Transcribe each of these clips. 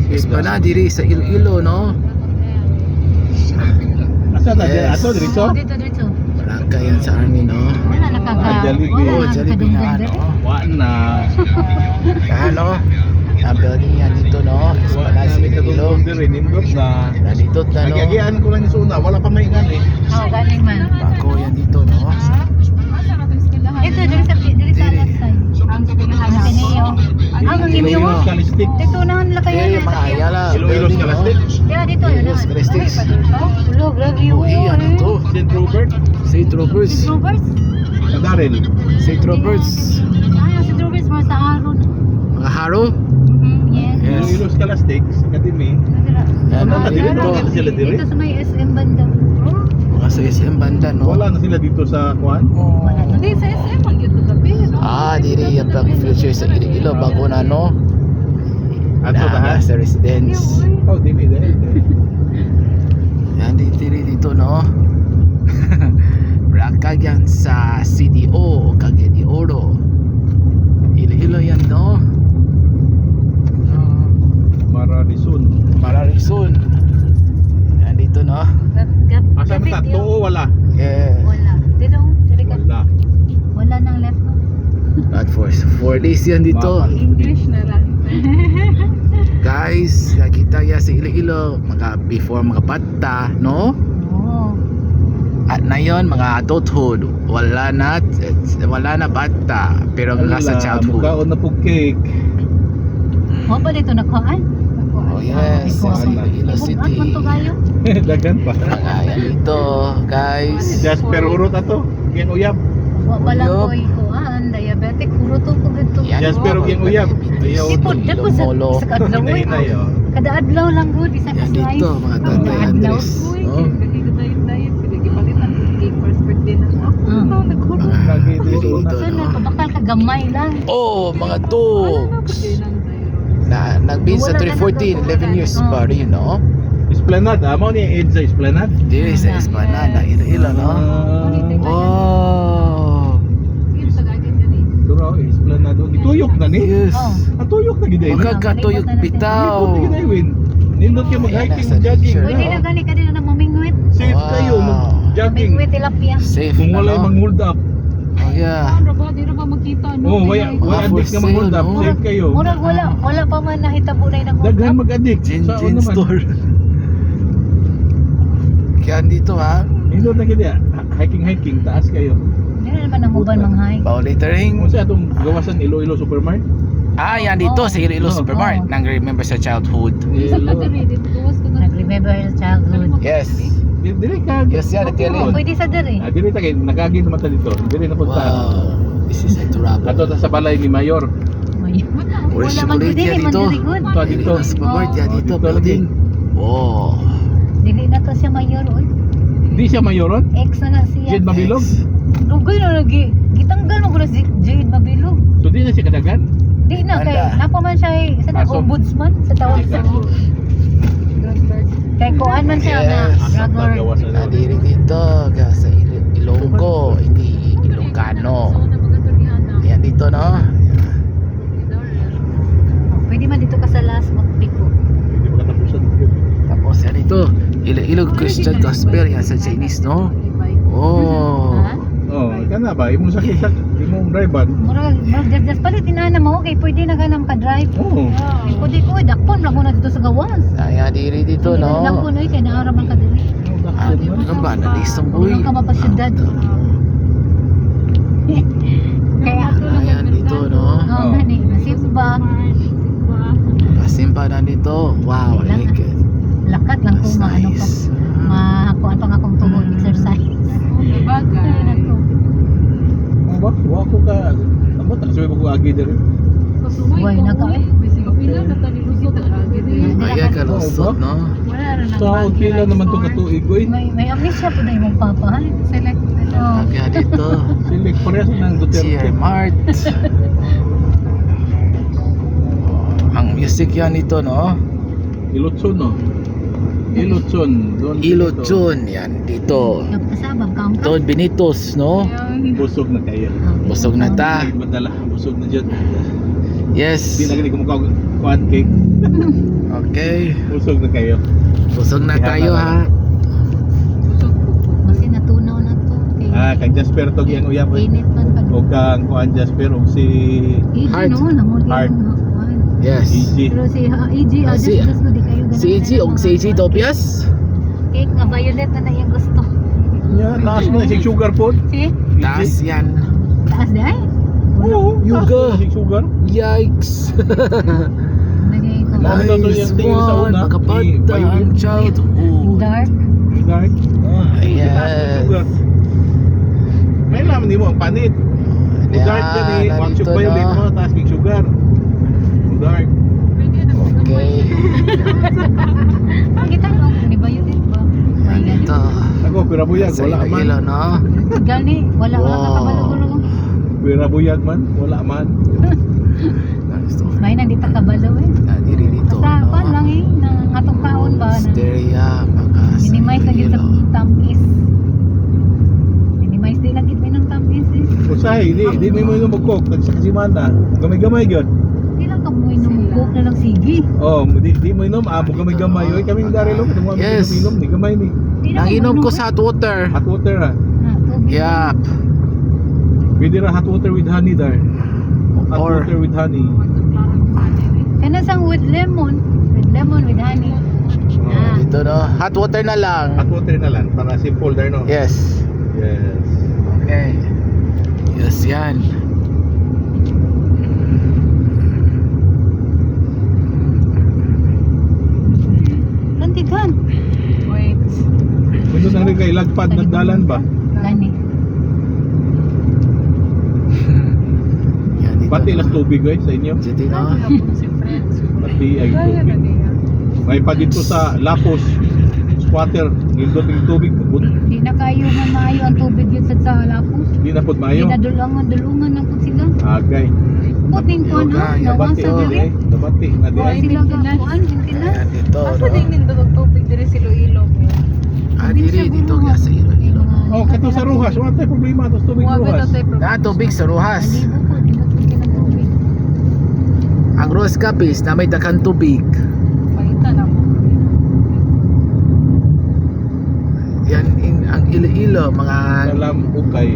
Espana diri sa Iloilo, no? Asa na dito? Yes. Ato dito? Dito. Barangay yan sa amin, no? Wala Jollibee. Oh, Jollibee na, no? Wa na. Ano? Ang building yan dito, no? Wa Espana na sa ni Iloilo. katulong diri nindot na. Nandito na, no? Nagiagian ko lang yung suna, wala pa may ngan eh. Oh, galing man. Bako yan dito, no? Ito, diri sa left side. Ang Ateneo. Ang Ateneo. Iloilo Scholastic. Dito naman la kayo Diri, na. mga ayala. Iloilo building, no? Scholastic. Yeah, dito yun. Iloilo Scholastic. Hello, grabe Oh, yun. iya, dito. St. Robert. St. Roberts. Roberts? Kadarel. St. Roberts. Ayaw, si Roberts mga sa Aron. Mga haro. Yes. Yes. Iloilo Scholastic Academy. Yan, Ano na, dili dito. na sila diri? Dito sa may SM banda. Mga sa SM banda, no? Wala na sila dito sa kuan. Wala na. Hindi, sa SM ang yun gabi. Diri yung Black Future sa Iloilo. Bago na, no? Ato Na, ta. sa residence. Oh, dili dili. Yan, dito, no? Rakag yan sa CDO, Cagayan de Oro. Iloilo yan, no? Maradison. Mararizon. Yan dito, no? Asa man ta? Tuo wala. Yeah. Wala. Dito, dito ka. Wala. Wala nang left. Not for 4 days yan dito. English na lang. Guys, nakita yan sa Iloilo. Before mga bata, no? Oo. At na yun, mga adulthood. Wala na bata. Pero nga sa childhood. Mukhaon na pug cake. Mo ba dito nakuhaan? Oh yes, sa Iloilo City. Man to kayo? Dagan pa. Ayan dito, guys. Jasper urot ato. Gen uyab. Wa ba lang Uyab. ko'y kuhaan, diabetic, puro to ko dito. Yan, Jasper no, og yung uyab. Ayaw. Sipod, dako sa Molo. kadlaw. Hinahinay oh. Kada adlaw lang good, isang Yan slice. dito, mga tatay Andres. No? Lagi Dito, dito. no? Kabakal ka gamay lang. Oh, mga dogs. Nagbin sa 2014, 11 years pa rin, no? Esplanade, amo ni Ed sa Esplanade. Diri sa Esplanada, Iloilo, no? Wow. Duro Esplanade. Gituyok na ni. Yes. Oh. Atuyok na gid ay. Magkakatuyog bitaw. Nindot na gid ay win. Nindot kayo mag-hiking, Ayan, nasa jogging. picture. Pwede na gani ka din na mamingwit. Safe kayo Wow. mag-jogging. Mamingwit tilapia. Safe Kung na, wala no? mang-hold up. Oh, yeah. Di na ba magkita? Oh, wala Mga addict for nga mang-hold up. sale, no? Safe kayo. Murag wala pa man nahitabo na yung Daghan mag-addict. Gin Saan naman? store. Kaya dito, ha? Nindot na gid ya. Hiking, taas kayo. Hindi na naman ang uban manghay. Paulitering. Kung sa atong gawasan Iloilo Supermart. Yan dito sa Iloilo Oh. Supermart. Nang remember sa childhood. Nag-remember your childhood. Yes. Dili ka. Yes, yan, Oh, Itiali. pwede sa diri. Dili ta kay nagagi naman ta dito. Dili na punta. Wow. This is a Turabo. Ato ta sa balay ni Mayor. Wala Wala man chocolate dili yan man dito. diri good. Ito dito. Iloilo Supermart yan dito. Dito Building. Wow. Dili na to siya mayor oy. Di siya mayoron. Ex na siya. Jed Mabilog. Lugoy na lagi. Gitanggal mo ko na si Jade Mabilog. So di na siya kadagan. Di na kay Anda. napa man siya sa Kaso- ombudsman sa tawag sa kay kuan man siya na Yes. brother. Nadiri dito. Kaya sa Ilonggo. Hindi Ilocano. Yan dito, no? Pwede man dito ka sa last magpiko. Hindi makatapusan. Tapos yan dito. Iloilo Christian Gospel. Yan sa Chinese, no? Oh. Ha? Oh, kana ba imong sakit imong drivean. Murag just palit inana mo kay pwede na kanang ka-drive. Oh. Kay pwede ko dakpon lang na dito sa gawas. Ayan, diri dito, no? Dakpon oy kay naara man ka diri. Ano ba? Nalisang boy. Ano ka mapasyudad? Kaya Ayan dito, no? oh, gani nasimba. Pasimpa na dito. Wow, I like it. Lakat lang ko That's maano ko. nice. Makuan pa nga akong tungod exercise. Bagay. Ano ba? Wa ko ka. Amo ta sabi ko agi diri. Buhay na ka eh. Ayan ka lusot, no? Sa kila naman to katuig oy. May amnesia po na yung papa ha. Select. Oh. Ayan dito. Silik parehas nang CR Duterte. Mart. Ang music yan ito, no? Ilotson no. Ilotson, Don Ilochon. Yan dito. Nagpasabang ka ang Don Benitos, no? Busog na kayo. Busog na ta. Madala, busog na dyan. Yes. Di na gani kumukha kuan cake. Okay. Usog na kayo. Busog na tayo ha. Kasi natunaw na to. Kang Jasper to giyang uyab. Init man pa. O kang kuan Jasper o si Heart. EG no, namon Heart. yung Yes. EG. Pero si EG, Si- just di kayo ganun. Si EG o si EG Topias. Cake nga violet na yung gusto. Yeah, taas mo na si sugar po. Si? Taas yan. Taas di ay? Oo, Yuga. taas mo na si sugar. Yikes. Lagay ko. Ano to Nice yung tingin sa one. una? Makapata ang childhood. Dark. Dark. Yes. May laman ni mo ang panit. Kung dark ka ni, one nandito shot violet na. mo, taas kay sugar. Kung dark. Okay. Kita no, ni violet ba? Yan ito. Ako, pira buyag, Sa wala man. Iloilo, no? Gani, wala Wow. kabalo-balo. Pira buyag man, wala man. Gusto ko. May nandito kabalo eh. Diri dito, Basta pa no? lang eh, nang atong kaon ba na. Hysteria, mga sa Minimize na yun sa Iloilo. tamis. Minimize din lagi ng tamis eh. Usahay, di mo yung magkok, sa kasimana. Gamay-gamay yun. Hindi lang ka mo inom na lang sige. Oh, di mo inom, amo gamay-gamay. Oy, kaming darilo, kung mo Yes. inom, di gamay ni. Di lang Nanginom mo ko inom, sa hot water. Hot water ha. tubig. Yup. Pwede ra hot water with honey dar. Hot Or water with honey. Kana sang with lemon. With honey. Oh, dito, no? Hot water na lang. hot water na lang, para simple dar no. Yes. Yes. Okay. Yes, yan. Lantigan. Wait. Kuno nang rin kay lagpad nagdalan ba? Gani. Yan dito. Pati las tubig guys sa inyo. Dito, no? Pati ay tubig. May pa dito sa Lapos squatter, nindot yung tubig. Di na kayo mamayo ang tubig yun sa lapos. Di na pud Di mayo. na dulungan na po sila. Agay. Puting ko na. Yoga, Nawan Nabati sa na diri. Nabati na di ay. Sila gapuan. Sila. Ayan dito, no? nindot tubig diri sa Iloilo. Diri dito kaya sa Iloilo. Oh, kato sa Ruhas, wala tayong problema tos tubig Ruhas. Tubig sa Rojas. Alibo po. Di ba tubig ng tubig? Ang Rojas Capiz na may dakan tubig. Paita na mo. Yan ang Iloilo, mga Salam ukay.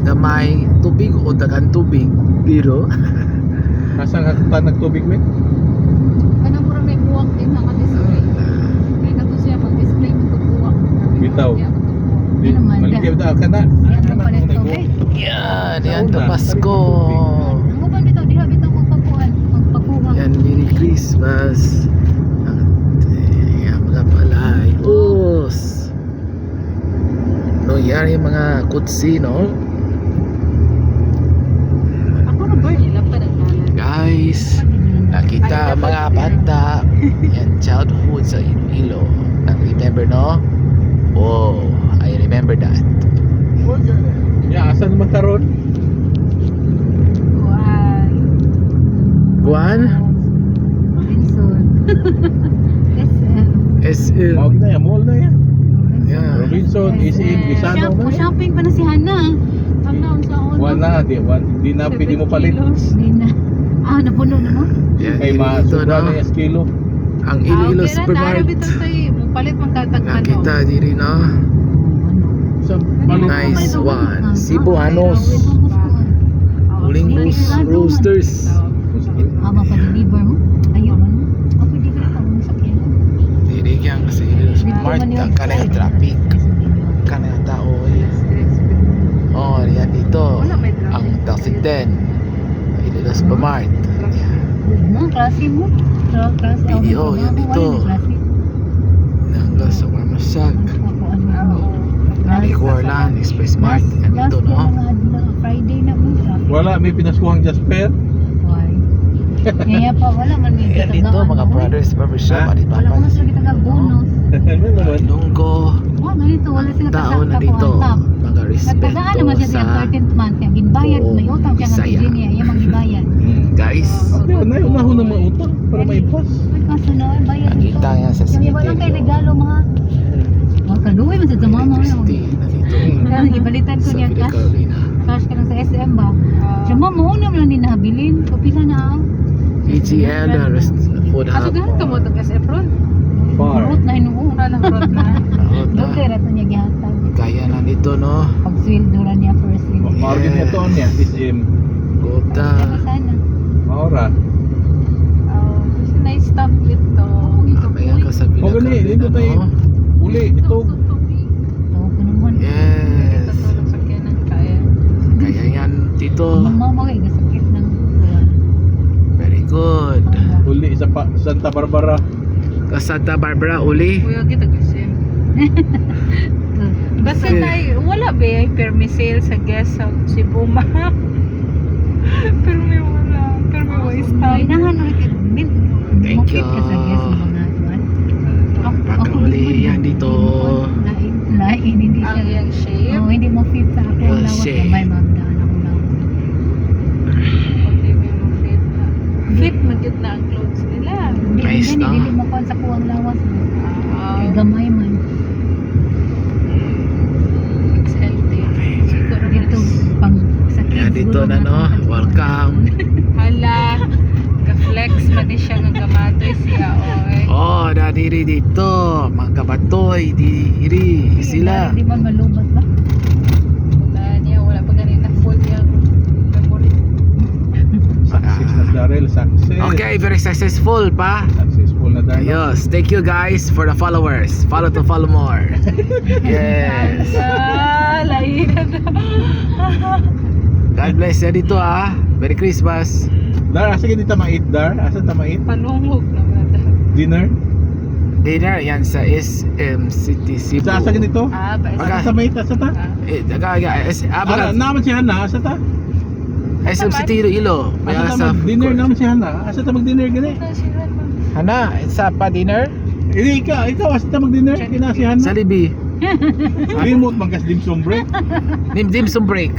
gamay tubig o dakan tubig. Biro. Kasang hakutan nagtubig mi? Kana mo may buwak din ang display. Kaya kato siya mag-display mo to buwak. Bitaw. Di Ano man, maligya ta kana. Yan Kana mo pala na ito. ko. Yan, yan Sauna, Pasko. Ang uban bitaw. Diha bitaw magpakuan. Magpakuha. Yan, Merry Christmas. Yan, mga palay. Us. No, yan yung mga kutsi, no? Ako na ba nila pa nagdala. Guys, nakita ang mga bata. Yan, childhood sa Iloilo. Remember, no? Oh, I remember that. Ya, asan naman karon? Kuan. Juan? Robinson. SM. SM. Mao na ya, mall na ya. Yeah. Robinson, SM, Gisano na. Shopping pa na si Hana. Ang sa una. Wala, di na pwede mo palit. Hindi na. Napuno na no? Yan, Kay dito, masubra no? na yung kilo. Ang Iloilo Supermart. Palit man tatagman. Nakita diri, no? Sa palit. Nice one. Cebuanos. Huling roasters. Mapa-deliver mo? Ayaw mo. Pwede ka rin mo sa kilo. Diri kang sa Iloilo Supermart. Ang kanang traffic. Kanang tao, eh. Oh, yan dito. Wala may drama. Ang Taxi 10. Iloilo Supermart. Na, klase mo. Klase. Video, yan dito. Hanggang sa Marmasak. Iguarlan, Express Mart. Yan dito, no? Friday na mo. Wala, may pinaskuhang Jasper. Why? Kaya pa wala man dito. Yan dito, mga brothers barbershop. Ha? Alit Wala papan. mo sila kita bonus. Ano naman? Lunggo. Ganito, wala sila Tao na kasakta dito. ko ang top. Mga Nagpagaan naman siya respeto sa sa 13th month. Yung ginbayad, buong may utang siya ng Bisaya. Virginia. Yung magibayad. guys. Okay, unahon na mga utang para maipas. Ay, kaso na, bayad Nakita ito. yan sa Yung walang kay cemetery. regalo mga. Mga kaluwi man sa mama. Electricity na dito. Ibalitan ko niya Sa cash. Carolina. cash ka lang sa SM ba? Siya ma'am, mauna mo lang din nahabilin. Kapila na ako. EGL Food Aso Hub. ganun ka mo itong SM-Ron? Far. Root na hinuon. Wala lang road na. Road na. Doon kaya rato niya gihatag. Kaya na nito no. Pag sweldo ra niya first week. Margin niya to niya. SM. Gota. Kaya sana. Maura. Kasi na-stop dito. Mamaya ka sa O gani, pinaka dito tayo. no. Uli, ito. Oo, naman. Yes. Tatulog sa kinan kaya. Kaya yan dito. Mama kay gasakit ng Very good. Uli sa Santa Barbara. Ka Santa Barbara uli. Kuya kita kasi. Basta Okay. wala ba yung permisil sa guest house si Buma? Pero may wala. Pero may waste time. Inahan ulit ka. Thank you. Ka sa guest mo mga tuwan. Pagkauli yan dito. Lain, hindi Ang siya. yung shape. Oo, hindi mo fit sa ako Yung lawat shape. gamay magdaan ako lawat. Okay, may mo fit na. Fit magit na ang clothes nila. Hindi Nice, no? hindi mo kon sa kuwang lawas. Kay Ah, gamay man. XLT. Siguro Dito pang sa kids. Yan dito na no. Welcome. Hala. Ka-flex man din siya nga gamatoy siya. Oy. Oh, nadiri dito. Mga kabatoy, diri sila. Hindi man malubat ba? Wala niya. Wala pa ganun na full yung memory. Success na Daryl. Success. Okay, very successful pa. Successful na Daryl. Ayos. Thank you guys for the followers. Follow to follow more. Yes. Ah, lain na to. God bless ya dito ah. Merry Christmas. Dar, asa kita mait Dar? Asa tamait? Panungog naman. Dinner? Dinner yan sa SM City Cebu. Asa ganito? Ah, ba? Pagka- Asa tamait? Asa ta? Naman si Hana. Asa ta? SM City Iloilo. May Asa ta sa mag-dinner naman si Hana. Asa ta mag-dinner gani? Hana, sa pa dinner? Ikaw asa ta mag-dinner? Kina si Hana. Sa Libi. Limot mangkas dim sum break. Dim sum break.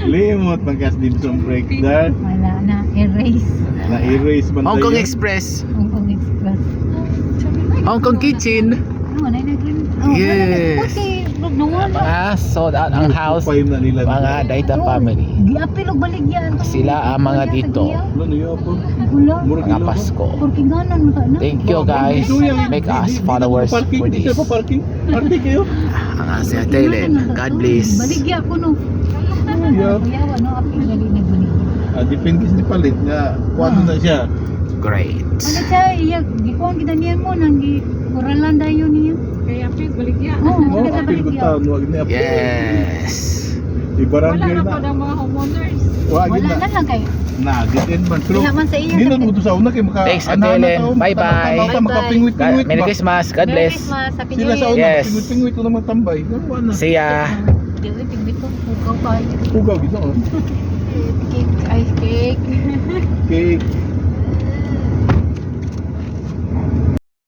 Limot mangkas dim sum break. Dar, Wala na. Erase. na-erase man Hong Kong tayo. Express. Hong Kong Express. Hong Kong Kitchen. Ano, nai-green. Yes. Okay, nawala. Sold out ang house. Upay na nila. Mga Daita family. Giapil og baligyan. Sila ang mga dito. Ano niyo po? Wala. Murag Mga ilo. Pasko. Porque ganan mo ta na. Thank you guys. Make us followers for Hindi this. pa parking. Parking kayo. Ang Asia Thailand. God bless. Baligya ko no. Yeah. Kuya, no, apil gali na baligya. Depende sa palit nga kuwan na siya. Great. Ano siya, iya, gikuan kita niya mo nang gikuralan dayon niya. Kaya please baligya. Oo, Oh, wala sa apil ko baligya. taon, wag ni apil. Yes. Wala Ibarangay na po na. ng mga homeowners. Wag Wala na. na lang kay. Na, gitin man. Pero, Diha man sa iya. di na mo to sa una kay maka Thanks, ana na Ate tao, Ellen. Bye-bye. tanaw-tanaw ta, makapingwit-pingwit Merry ba? Christmas. God bless. Happy Sila sa una, Yes. pingwit-pingwit ko naman tambay. Gawa na. See ya. Di, pigwit ko. Pukaw pa. Pugaw gito. Oh. Cake, ice cake.